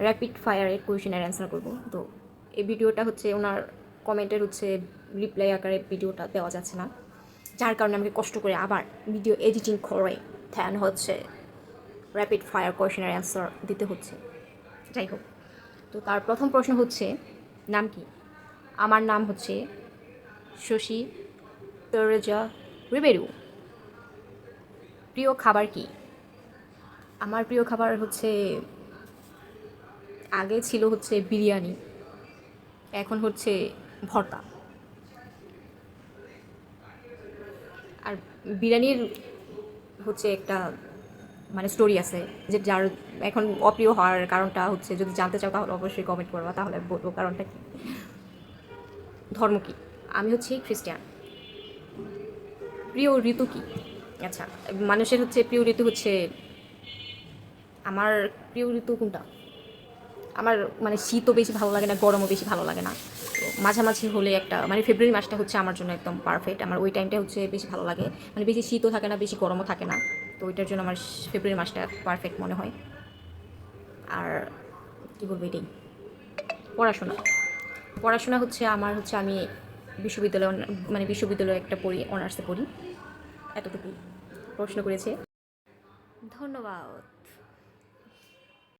Rapid ফায়ারের কোয়েশনের answer করব। তো এই ভিডিওটা হচ্ছে ওনার কমেন্টের হচ্ছে রিপ্লাই আকারে ভিডিওটা দেওয়া যাচ্ছে না, যার কারণে আমাকে কষ্ট করে আবার ভিডিও এডিটিং করে দেন হচ্ছে র্যাপিড ফায়ার কোয়েশনের অ্যান্সার দিতে হচ্ছে। যাই হোক, তো তার প্রথম প্রশ্ন হচ্ছে, নাম কি? আমার নাম হচ্ছে শশী তেরেজা রিবেরু। প্রিয় খাবার কি? আমার প্রিয় খাবার হচ্ছে, আগে ছিল হচ্ছে বিরিয়ানি, এখন হচ্ছে ভর্তা। আর বিরিয়ানির হচ্ছে একটা মানে স্টোরি আছে, যে যার এখন অপ্রিয় হওয়ার কারণটা হচ্ছে, যদি জানতে চাও তাহলে অবশ্যই কমেন্ট করবা, তাহলে বলবো কারণটা কি। ধর্ম কি? আমি হচ্ছে খ্রিস্টান। প্রিয় ঋতু কি? আচ্ছা, মানুষের হচ্ছে প্রিয় ঋতু হচ্ছে, আমার প্রিয় ঋতু কোনটা? আমার মানে শীতও বেশি ভালো লাগে না, গরমও বেশি ভালো লাগে না, তো মাঝামাঝি হলে একটা মানে ফেব্রুয়ারি মাসটা হচ্ছে আমার জন্য একদম পারফেক্ট। আমার ওই টাইমটা হচ্ছে বেশি ভালো লাগে, মানে বেশি শীতও থাকে না, বেশি গরমও থাকে না, তো ওইটার জন্য আমার ফেব্রুয়ারি মাসটা পারফেক্ট মনে হয়। আর কী বলবো, এটাই। পড়াশোনা, পড়াশোনা হচ্ছে আমার হচ্ছে আমি বিশ্ববিদ্যালয়ে মানে বিশ্ববিদ্যালয়ে একটা পড়ি, অনার্সে পড়ি। এতটুকুই প্রশ্ন করেছে। ধন্যবাদ।